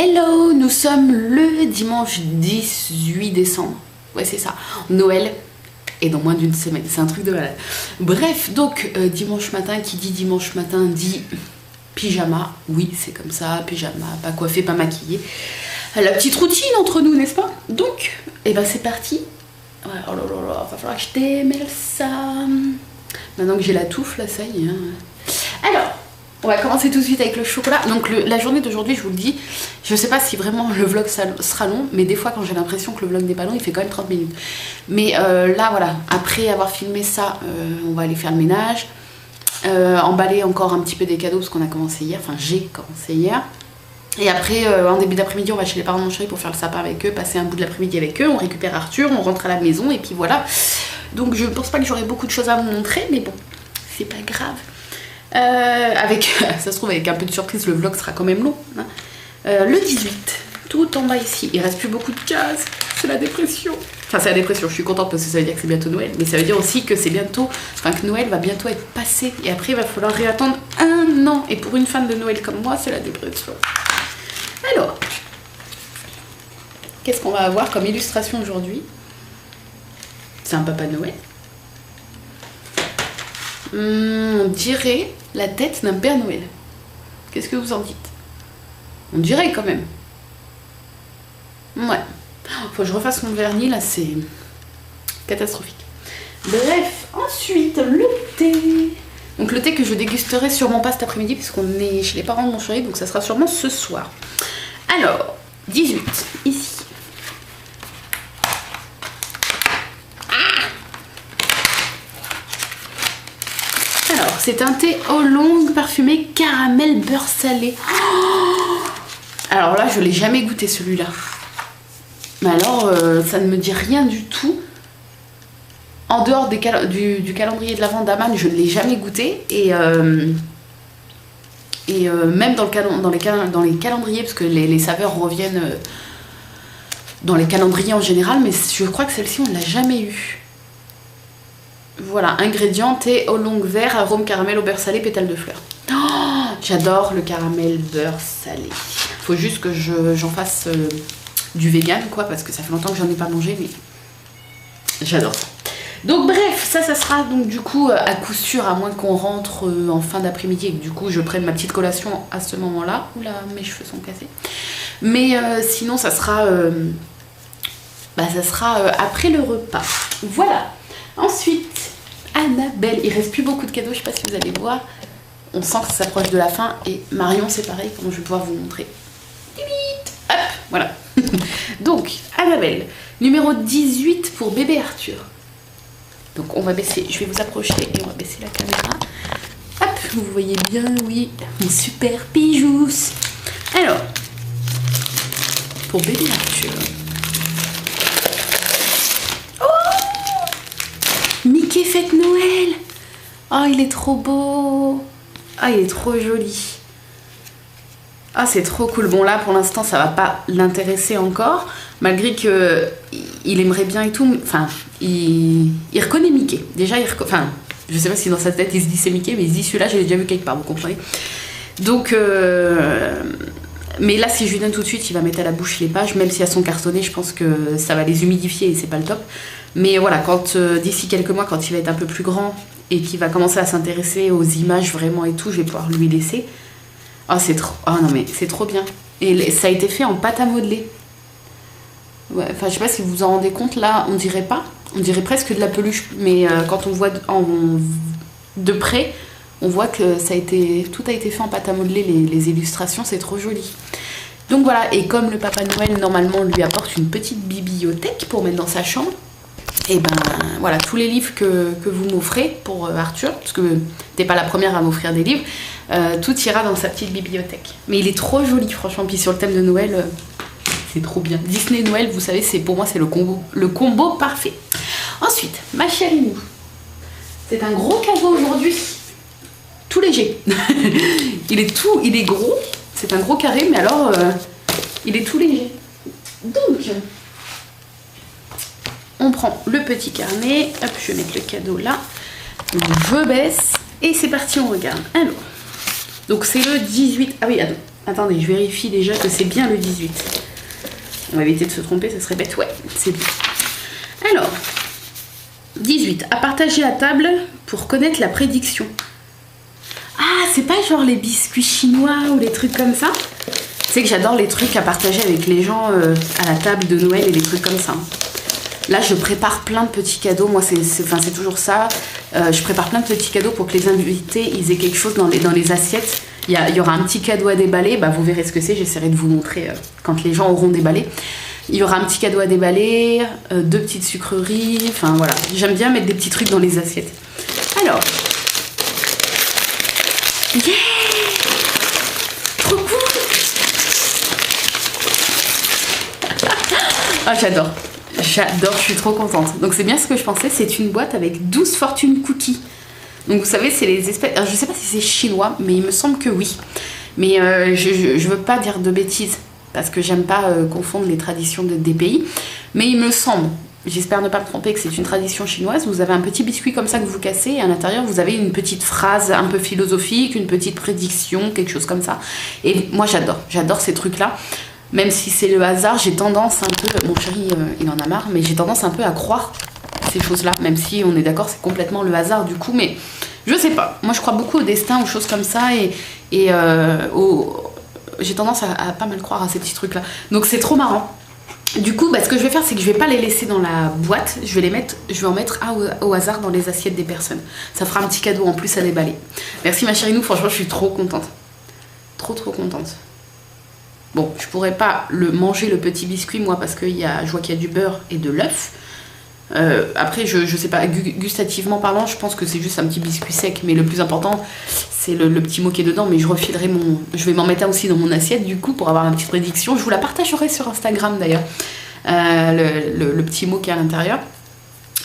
Hello, nous sommes le dimanche 18 décembre. Ouais, c'est ça. Noël est dans moins d'une semaine. C'est un truc de malade. Bref, donc dimanche matin, qui dit dimanche matin dit pyjama. Oui, c'est comme ça, pyjama, pas coiffé, pas maquillé. La petite routine entre nous, n'est-ce pas? Donc, et ben c'est parti. Ouais, oh là là là, va falloir que je démêle ça. Maintenant que j'ai la touffe, là, ça y est. Hein. Alors, on va commencer tout de suite avec le chocolat. Donc la journée d'aujourd'hui, je vous le dis, je sais pas si vraiment le vlog sera long, mais des fois quand j'ai l'impression que le vlog n'est pas long, il fait quand même 30 minutes. Mais là voilà, après avoir filmé ça, on va aller faire le ménage, emballer encore un petit peu des cadeaux parce qu'on a commencé hier, enfin j'ai commencé hier. Et après, en début d'après-midi, on va chez les parents de mon chéri pour faire le sapin avec eux, passer un bout de l'après-midi avec eux, on récupère Arthur, on rentre à la maison et puis voilà. Donc je pense pas que j'aurai beaucoup de choses à vous montrer, mais bon, c'est pas grave. Ça se trouve avec un peu de surprise le vlog sera quand même long hein. Le 18 tout en bas ici, il reste plus beaucoup de cases, c'est la dépression, enfin c'est la dépression, je suis contente parce que ça veut dire que c'est bientôt Noël, mais ça veut dire aussi que c'est bientôt, enfin que Noël va bientôt être passé et après il va falloir réattendre un an et pour une fan de Noël comme moi c'est la dépression. Alors qu'est-ce qu'on va avoir comme illustration aujourd'hui? C'est un papa Noël. On dirait la tête d'un Père Noël. Qu'est-ce que vous en dites? On dirait quand même. Ouais. Faut que je refasse mon vernis là, c'est catastrophique. Bref, ensuite le thé. Donc le thé que je dégusterai sûrement pas cet après-midi puisqu'on est chez les parents de mon chéri, donc ça sera sûrement ce soir. Alors, 18, ici. C'est un thé oolong parfumé caramel beurre salé. Oh, alors là, je l'ai jamais goûté celui-là. Mais alors, ça ne me dit rien du tout. En dehors du calendrier de l'Avent d'Aman, je ne l'ai jamais goûté. Et même dans les calendriers, parce que les saveurs reviennent dans les calendriers en général, mais je crois que celle-ci, on ne l'a jamais eue. Voilà, ingrédients, thé oolong vert, arôme caramel au beurre salé, pétales de fleurs. Oh, j'adore le caramel beurre salé. Faut juste que j'en fasse du vegan, quoi, parce que ça fait longtemps que j'en ai pas mangé, mais j'adore ça. Donc bref, ça sera donc du coup à coup sûr, à moins qu'on rentre en fin d'après-midi et que du coup je prenne ma petite collation à ce moment-là. Oula, mes cheveux sont cassés. Mais sinon, ça sera après le repas. Voilà. Ensuite, Annabelle, il reste plus beaucoup de cadeaux, je sais pas si vous allez voir. On sent que ça s'approche de la fin et Marion c'est pareil, comment je vais pouvoir vous montrer. Hop, voilà. Donc, Annabelle, numéro 18 pour bébé Arthur. Donc on va baisser, je vais vous approcher et on va baisser la caméra. Hop, vous voyez bien, oui, mon super bijous. Alors, pour bébé Arthur. Mickey fête Noël. Oh, il est trop beau. Ah, il est trop joli. Ah, c'est trop cool. Bon, là, pour l'instant, ça va pas l'intéresser encore. Malgré que il aimerait bien et tout. Enfin, il reconnaît Mickey. Déjà, enfin, je sais pas si dans sa tête, il se dit c'est Mickey, mais il se dit celui-là, j'ai déjà vu quelque part, vous comprenez. Donc, mais là, si je lui donne tout de suite, il va mettre à la bouche les pages. Même si elles sont cartonnées, je pense que ça va les humidifier et c'est pas le top. Mais voilà, quand d'ici quelques mois, quand il va être un peu plus grand et qu'il va commencer à s'intéresser aux images vraiment et tout, je vais pouvoir lui laisser. Oh, c'est trop... Oh non mais c'est trop bien. Et ça a été fait en pâte à modeler. Ouais, enfin, je sais pas si vous vous en rendez compte, là, on dirait pas. On dirait presque de la peluche. Mais quand on voit de près, on voit que tout a été fait en pâte à modeler, les illustrations, c'est trop joli. Donc voilà, et comme le Papa Noël, normalement, lui apporte une petite bibliothèque pour mettre dans sa chambre, et ben voilà, tous les livres que vous m'offrez pour Arthur, parce que t'es pas la première à m'offrir des livres, tout ira dans sa petite bibliothèque. Mais il est trop joli, franchement, puis sur le thème de Noël, c'est trop bien. Disney Noël, vous savez, pour moi, c'est le combo parfait. Ensuite, ma chérie Mou, c'est un gros cadeau aujourd'hui, tout léger. il est gros, c'est un gros carré, mais alors, il est tout léger. Donc... on prend le petit carnet, hop, je vais mettre le cadeau là, je baisse, et c'est parti, on regarde. Alors, donc c'est le 18, ah oui, Attendez, je vérifie déjà que c'est bien le 18. On va éviter de se tromper, ça serait bête. Ouais, c'est bien. Alors, 18. À partager à table pour connaître la prédiction. Ah, c'est pas genre les biscuits chinois ou les trucs comme ça? C'est que j'adore les trucs à partager avec les gens à la table de Noël et des trucs comme ça. Là, je prépare plein de petits cadeaux. Moi, c'est toujours ça. Je prépare plein de petits cadeaux pour que les invités ils aient quelque chose dans les assiettes. Il y aura un petit cadeau à déballer. Bah, vous verrez ce que c'est. J'essaierai de vous montrer quand les gens auront déballé. Il y aura un petit cadeau à déballer, 2 petites sucreries. Enfin, voilà. J'aime bien mettre des petits trucs dans les assiettes. Alors. Yeah! Trop cool! Ah, j'adore. J'adore, je suis trop contente. Donc c'est bien ce que je pensais, c'est une boîte avec 12 fortune cookies. Donc vous savez, c'est les espèces... Alors, je sais pas si c'est chinois, mais il me semble que oui. Mais je veux pas dire de bêtises, parce que j'aime pas confondre les traditions des pays. Mais il me semble, j'espère ne pas me tromper, que c'est une tradition chinoise. Vous avez un petit biscuit comme ça que vous cassez, et à l'intérieur vous avez une petite phrase un peu philosophique, une petite prédiction, quelque chose comme ça. Et moi j'adore ces trucs-là. Même si c'est le hasard, j'ai tendance un peu... Mon chéri, il en a marre, mais j'ai tendance un peu à croire ces choses-là. Même si on est d'accord, c'est complètement le hasard du coup, mais je sais pas. Moi, je crois beaucoup au destin, aux choses comme ça, et j'ai tendance à pas mal croire à ces petits trucs-là. Donc c'est trop marrant. Du coup, ce que je vais faire, c'est que je vais pas les laisser dans la boîte. Je vais en mettre au hasard dans les assiettes des personnes. Ça fera un petit cadeau en plus à déballer. Merci ma chérie, franchement, je suis trop contente. Trop contente. Bon, je pourrais pas manger le petit biscuit, moi, parce que je vois qu'il y a du beurre et de l'œuf. Après, je sais pas, gustativement parlant, je pense que c'est juste un petit biscuit sec. Mais le plus important, c'est le petit mot qui est dedans. Mais je vais m'en mettre un aussi dans mon assiette, du coup, pour avoir une petite prédiction. Je vous la partagerai sur Instagram, d'ailleurs. Le petit mot qui est à l'intérieur.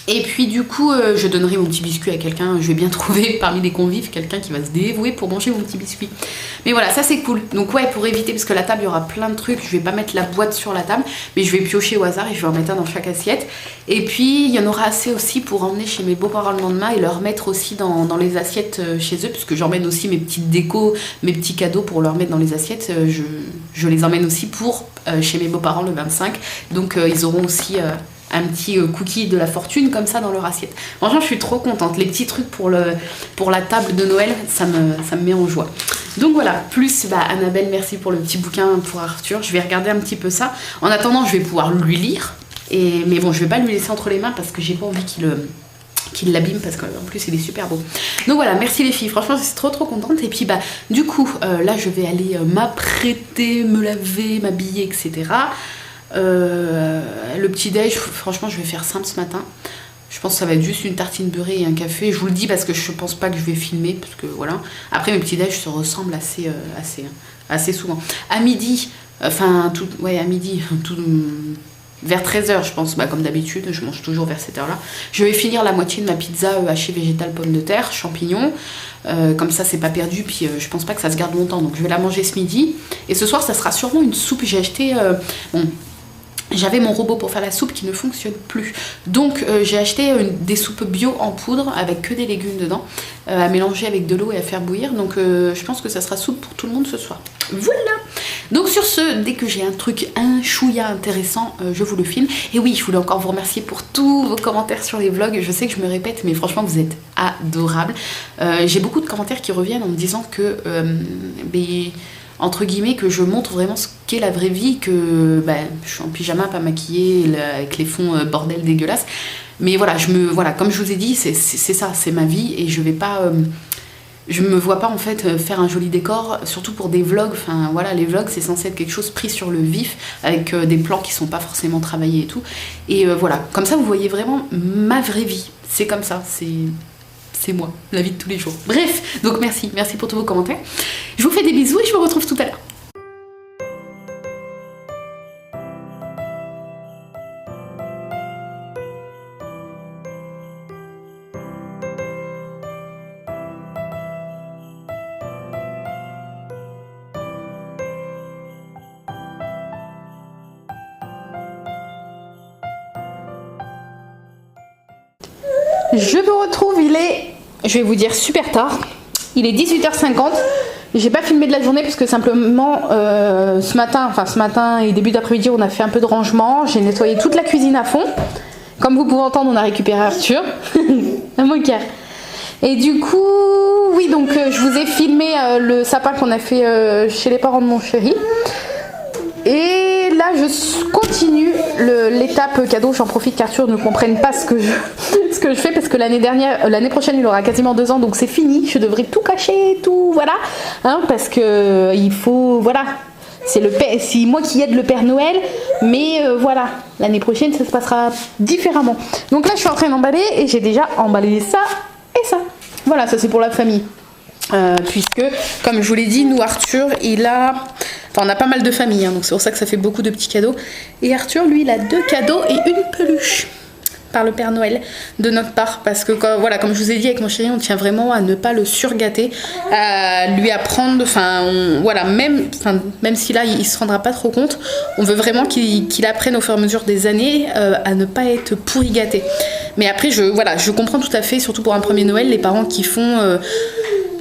Et puis du coup, je donnerai mon petit biscuit à quelqu'un. Je vais bien trouver parmi les convives quelqu'un qui va se dévouer pour manger mon petit biscuit. Mais voilà, ça c'est cool. Donc ouais, pour éviter, parce que la table, il y aura plein de trucs. Je vais pas mettre la boîte sur la table, mais je vais piocher au hasard et je vais en mettre un dans chaque assiette. Et puis, il y en aura assez aussi pour emmener chez mes beaux-parents le lendemain et leur mettre aussi dans les assiettes chez eux, puisque j'emmène aussi mes petites décos, mes petits cadeaux pour leur mettre dans les assiettes. Je les emmène aussi pour chez mes beaux-parents le 25. Donc ils auront aussi... un petit cookie de la fortune comme ça dans leur assiette. Franchement, je suis trop contente. Les petits trucs pour la table de Noël, ça me met en joie. Donc voilà, plus Annabelle, merci pour le petit bouquin pour Arthur. Je vais regarder un petit peu ça. En attendant, je vais pouvoir lui lire. Mais bon, je vais pas lui laisser entre les mains parce que j'ai pas envie qu'il l'abîme, parce qu'en plus il est super beau. Donc voilà, merci les filles, franchement je suis trop contente. Et puis du coup, là je vais aller m'apprêter, me laver, m'habiller, etc. Le petit déj, franchement je vais faire simple ce matin. Je pense que ça va être juste une tartine beurrée et un café. Je vous le dis parce que je pense pas que je vais filmer, parce que voilà. Après mes petits déj se ressemblent assez souvent. À midi, à midi, vers 13h je pense, comme d'habitude, je mange toujours vers cette heure-là. Je vais finir la moitié de ma pizza hachée végétale pomme de terre, champignons. Comme ça c'est pas perdu, puis je pense pas que ça se garde longtemps, donc je vais la manger ce midi. Et ce soir ça sera sûrement une soupe. J'ai acheté... J'avais mon robot pour faire la soupe qui ne fonctionne plus. Donc j'ai acheté des soupes bio en poudre avec que des légumes dedans, à mélanger avec de l'eau et à faire bouillir. Donc je pense que ça sera soupe pour tout le monde ce soir. Voilà. Donc sur ce, dès que j'ai un chouïa intéressant, je vous le filme. Et oui, je voulais encore vous remercier pour tous vos commentaires sur les vlogs. Je sais que je me répète, mais franchement vous êtes adorables. J'ai beaucoup de commentaires qui reviennent en me disant que... entre guillemets, que je montre vraiment ce qu'est la vraie vie, que je suis en pyjama, pas maquillée, avec les fonds bordel dégueulasses. Mais voilà, comme je vous ai dit, c'est ça, c'est ma vie, et je me vois pas en fait faire un joli décor, surtout pour des vlogs. Enfin voilà, les vlogs c'est censé être quelque chose pris sur le vif, avec des plans qui sont pas forcément travaillés et tout. Et voilà, comme ça vous voyez vraiment ma vraie vie. C'est comme ça, c'est moi, la vie de tous les jours. Bref, donc merci pour tous vos commentaires. Je vous fais des bisous et je vous retrouve tout à l'heure. Je vous retrouve, je vais vous dire super tard. Il est 18h50. J'ai pas filmé de la journée parce que simplement ce matin et début d'après-midi on a fait un peu de rangement. J'ai nettoyé toute la cuisine à fond. Comme vous pouvez entendre, on a récupéré Arthur. Un moqueur. Et du coup, oui, donc je vous ai filmé le sapin qu'on a fait chez les parents de mon chéri. Et là, je continue l'étape cadeau. J'en profite qu'Arthur ne comprenne pas ce que je fais parce que l'année prochaine, il aura quasiment 2 ans, donc c'est fini. Je devrais tout cacher, tout, voilà, hein, parce que il faut, voilà. C'est moi qui aide le Père Noël, mais voilà, l'année prochaine ça se passera différemment. Donc là je suis en train d'emballer et j'ai déjà emballé ça et ça. Voilà, ça c'est pour la famille. Puisque, comme je vous l'ai dit, nous Arthur, on a pas mal de familles, hein, donc c'est pour ça que ça fait beaucoup de petits cadeaux. Et Arthur, lui, il a 2 cadeaux et une peluche par le Père Noël de notre part, parce que voilà, comme je vous ai dit avec mon chéri, on tient vraiment à ne pas le surgâter, à lui apprendre, voilà, même si là il se rendra pas trop compte, on veut vraiment qu'il apprenne au fur et à mesure des années à ne pas être pourri gâté. Mais après je comprends tout à fait, surtout pour un premier Noël, les parents qui font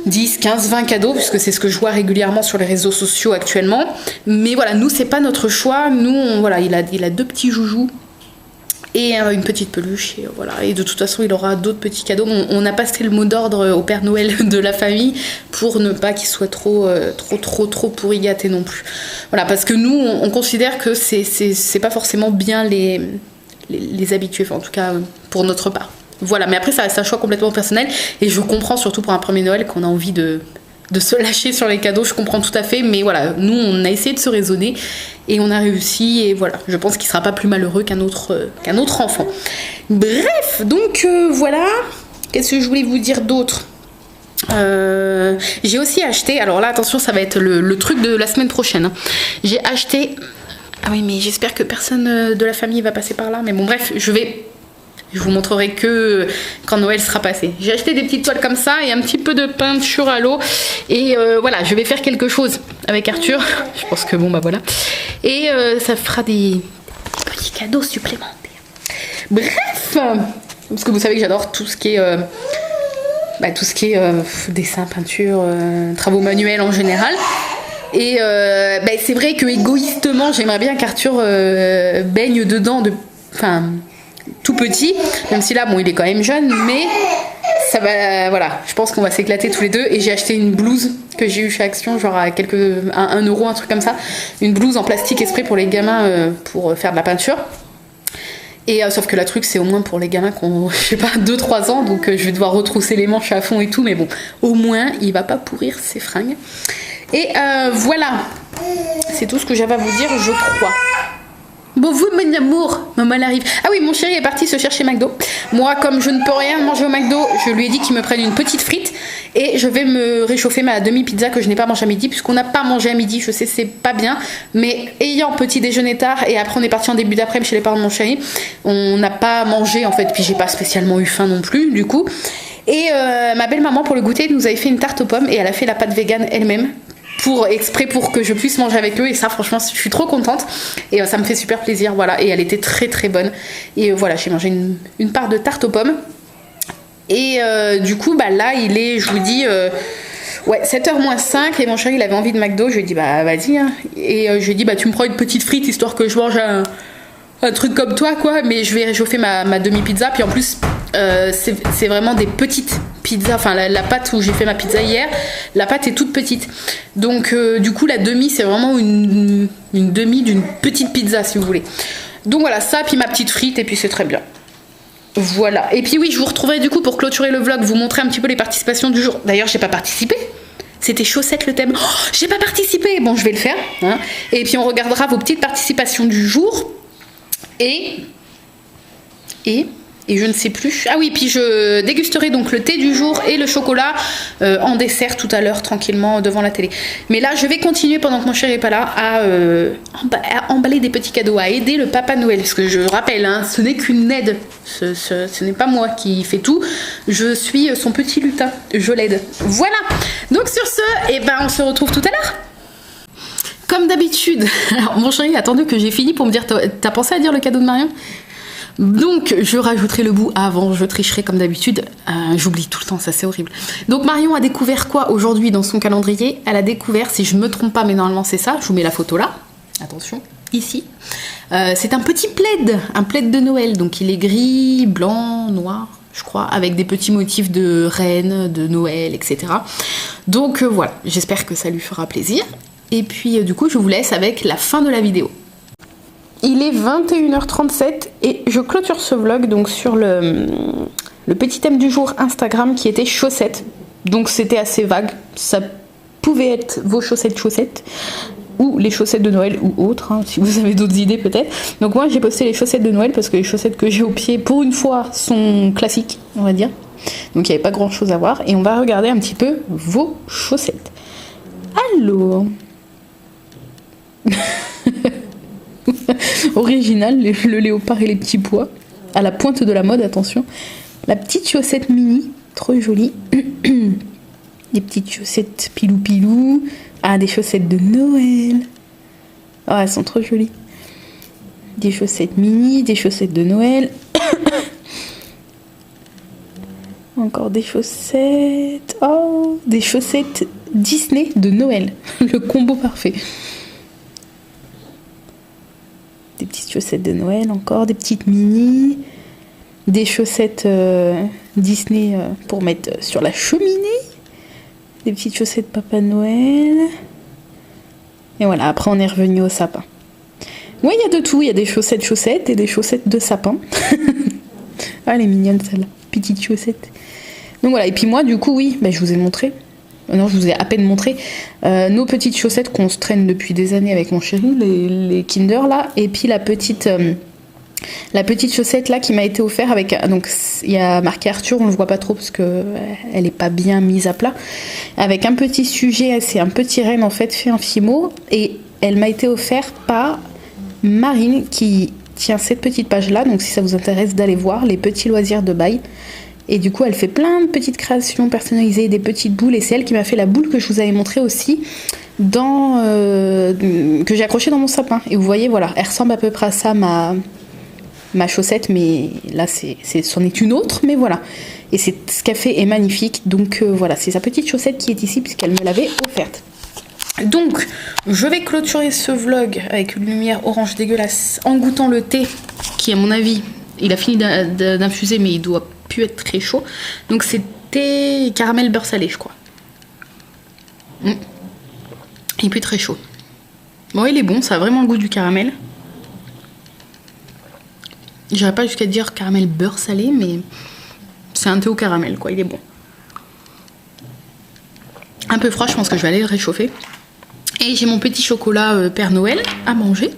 10, 15, 20 cadeaux, puisque c'est ce que je vois régulièrement sur les réseaux sociaux actuellement. Mais voilà, nous c'est pas notre choix, nous voilà, il a 2 petits joujoux et une petite peluche, et voilà. Et de toute façon il aura d'autres petits cadeaux. On n'a pas passé le mot d'ordre au Père Noël de la famille pour ne pas qu'il soit trop pourri gâté non plus, voilà, parce que nous on considère que c'est pas forcément bien les habitués, enfin en tout cas pour notre part, voilà. Mais après ça reste un choix complètement personnel et je comprends, surtout pour un premier Noël, qu'on a envie de se lâcher sur les cadeaux, je comprends tout à fait, mais voilà, nous on a essayé de se raisonner et on a réussi, et voilà, je pense qu'il sera pas plus malheureux qu'un autre enfant. Bref, donc voilà, qu'est-ce que je voulais vous dire d'autre? J'ai aussi acheté, alors là attention, ça va être le truc de la semaine prochaine, hein. J'ai acheté, ah oui mais j'espère que personne de la famille va passer par là, mais bon bref, je vous montrerai que quand Noël sera passé. J'ai acheté des petites toiles comme ça et un petit peu de peinture à l'eau. Et voilà, je vais faire quelque chose avec Arthur. Je pense que bon, bah voilà. Et ça fera des petits cadeaux supplémentaires. Bref, parce que vous savez que j'adore tout ce qui est dessin, peinture, travaux manuels en général. Et c'est vrai que égoïstement, j'aimerais bien qu'Arthur baigne dedans tout petit, même si là bon il est quand même jeune, mais ça va, voilà, je pense qu'on va s'éclater tous les deux. Et j'ai acheté une blouse que j'ai eu chez Action, genre à 1 €, un truc comme ça, une blouse en plastique exprès pour les gamins pour faire de la peinture. Et sauf que la truc c'est au moins pour les gamins qui ont, je sais pas, 2-3 ans, donc je vais devoir retrousser les manches à fond et tout, mais bon, au moins il va pas pourrir ses fringues. Et voilà, c'est tout ce que j'avais à vous dire, je crois. Bon, vous, mon amour, maman elle arrive. Ah oui, mon chéri est parti se chercher McDo. Moi, comme je ne peux rien manger au McDo, je lui ai dit qu'il me prenne une petite frite et je vais me réchauffer ma demi-pizza que je n'ai pas mangée à midi, puisqu'on n'a pas mangé à midi. Je sais, c'est pas bien, mais ayant petit déjeuner tard et après on est parti en début d'après-midi chez les parents de mon chéri, on n'a pas mangé en fait, puis j'ai pas spécialement eu faim non plus, du coup. Et ma belle-maman, pour le goûter, nous avait fait une tarte aux pommes et elle a fait la pâte vegan elle-même, exprès pour que je puisse manger avec eux, et ça franchement je suis trop contente et ça me fait super plaisir, voilà. Et elle était très très bonne et voilà, j'ai mangé une part de tarte aux pommes et du coup bah là il est, je vous dis 7h moins 5 et mon chéri il avait envie de McDo, je lui ai dit bah vas-y hein. Et je lui ai dit bah tu me prends une petite frite histoire que je mange un truc comme toi quoi, mais je vais réchauffer ma demi-pizza, puis en plus c'est vraiment des petites pizzas, enfin la pâte où j'ai fait ma pizza hier, la pâte est toute petite, donc du coup la demi c'est vraiment une demi d'une petite pizza si vous voulez. Donc voilà, ça puis ma petite frite et puis c'est très bien. Voilà, et puis oui, je vous retrouverai du coup pour clôturer le vlog, vous montrer un petit peu les participations du jour. D'ailleurs j'ai pas participé, c'était chaussettes le thème, oh, j'ai pas participé, bon je vais le faire hein. Et puis on regardera vos petites participations du jour. Et je ne sais plus. Ah oui, puis je dégusterai donc le thé du jour et le chocolat en dessert tout à l'heure, tranquillement devant la télé. Mais là, je vais continuer pendant que mon chéri n'est pas là à emballer des petits cadeaux, à aider le Papa Noël. Parce que je rappelle, hein, ce n'est qu'une aide. Ce n'est pas moi qui fais tout. Je suis son petit lutin. Je l'aide. Voilà. Donc sur ce, on se retrouve tout à l'heure. Comme d'habitude. Alors mon chéri a attendu que j'ai fini pour me dire, t'as pensé à dire le cadeau de Marion ? Donc je rajouterai le bout avant, je tricherai comme d'habitude. J'oublie tout le temps, ça c'est horrible. Donc Marion a découvert quoi aujourd'hui dans son calendrier? Elle a découvert, si je me trompe pas, mais normalement c'est ça, je vous mets la photo là. Attention, ici. C'est un petit plaid, un plaid de Noël. Donc il est gris, blanc, noir, je crois, avec des petits motifs de reine, de Noël, etc. Donc voilà, j'espère que ça lui fera plaisir. Et puis du coup, je vous laisse avec la fin de la vidéo. Il est 21h37 et je clôture ce vlog donc sur le petit thème du jour Instagram qui était chaussettes. Donc c'était assez vague, ça pouvait être vos chaussettes ou les chaussettes de Noël ou autres, hein, si vous avez d'autres idées peut-être. Donc moi j'ai posté les chaussettes de Noël parce que les chaussettes que j'ai au pied pour une fois sont classiques, on va dire. Donc il n'y avait pas grand chose à voir et on va regarder un petit peu vos chaussettes. Alors... Original, le léopard et les petits pois. À la pointe de la mode, attention. La petite chaussette mini, trop jolie. Des petites chaussettes pilou-pilou. Ah, des chaussettes de Noël. Ah, elles sont trop jolies. Des chaussettes mini, des chaussettes de Noël. Encore des chaussettes. Oh, des chaussettes Disney de Noël. Le combo parfait. Des petites chaussettes de Noël encore, des petites mini, des chaussettes Disney pour mettre sur la cheminée, des petites chaussettes Papa Noël. Et voilà, après on est revenu au sapin. Oui, il y a de tout, il y a des chaussettes et des chaussettes de sapin. Ah, elle est mignonne celle-là, petite chaussette. Donc voilà, et puis moi du coup, oui, je vous ai montré. Non, je vous ai à peine montré nos petites chaussettes qu'on se traîne depuis des années avec mon chéri, les Kinder là, et puis la petite chaussette là qui m'a été offerte avec, donc il y a marqué Arthur, on le voit pas trop parce que elle est pas bien mise à plat, avec un petit sujet, c'est un petit renne en fait fait en fimo, et elle m'a été offerte par Marine qui tient cette petite page là, donc si ça vous intéresse d'aller voir les petits loisirs de Bail. Et du coup, elle fait plein de petites créations personnalisées, des petites boules. Et c'est elle qui m'a fait la boule que je vous avais montrée aussi, que j'ai accrochée dans mon sapin. Et vous voyez, voilà, elle ressemble à peu près à ça, ma chaussette. Mais là, c'en est une autre, mais voilà. Et ce qu'elle fait est magnifique. Donc voilà, c'est sa petite chaussette qui est ici, puisqu'elle me l'avait offerte. Donc, je vais clôturer ce vlog avec une lumière orange dégueulasse, en goûtant le thé, qui à mon avis, il a fini d'infuser, mais il doit être très chaud. Donc c'était caramel beurre salé, je crois. Et puis très chaud. Bon, il est bon, ça a vraiment le goût du caramel. J'irais pas jusqu'à dire caramel beurre salé, mais c'est un thé au caramel, quoi. Il est bon. Un peu froid, je pense que je vais aller le réchauffer. Et j'ai mon petit chocolat Père Noël à manger.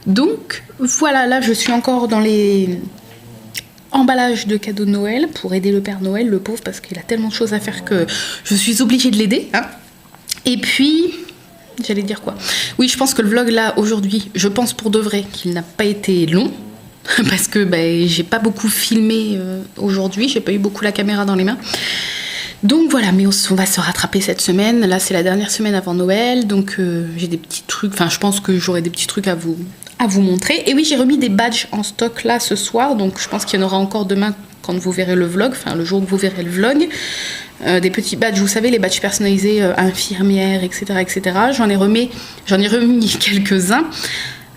Donc voilà, là je suis encore dans les emballage de cadeaux de Noël pour aider le Père Noël, le pauvre, parce qu'il a tellement de choses à faire que je suis obligée de l'aider, hein. Et puis j'allais dire quoi, oui, je pense que le vlog là aujourd'hui, je pense pour de vrai qu'il n'a pas été long parce que j'ai pas beaucoup filmé aujourd'hui, j'ai pas eu beaucoup la caméra dans les mains. Donc voilà, mais on va se rattraper cette semaine. Là c'est la dernière semaine avant Noël, donc j'ai des petits trucs, enfin je pense que j'aurai des petits trucs à vous montrer. Et oui, j'ai remis des badges en stock là ce soir, donc je pense qu'il y en aura encore demain quand vous verrez le vlog, enfin le jour que vous verrez le vlog. Des petits badges, vous savez, les badges personnalisés infirmières, etc. etc. J'en ai remis quelques-uns.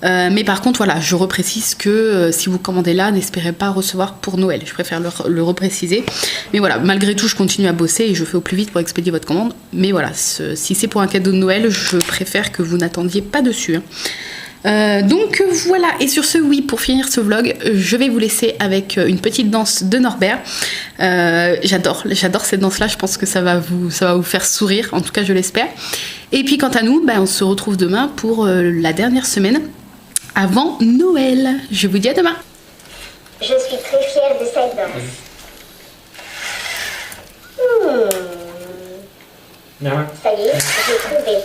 Mais par contre, voilà, je reprécise que si vous commandez là, n'espérez pas recevoir pour Noël. Je préfère le repréciser. Mais voilà, malgré tout, je continue à bosser et je fais au plus vite pour expédier votre commande. Mais voilà, si c'est pour un cadeau de Noël, je préfère que vous n'attendiez pas dessus, hein. Donc voilà, et sur ce, oui, pour finir ce vlog, je vais vous laisser avec une petite danse de Norbert. J'adore cette danse là, je pense que ça va vous faire sourire, en tout cas je l'espère. Et puis quant à nous, on se retrouve demain pour la dernière semaine avant Noël. Je vous dis à demain. Je suis très fière de cette danse. Ça y est, j'ai trouvé.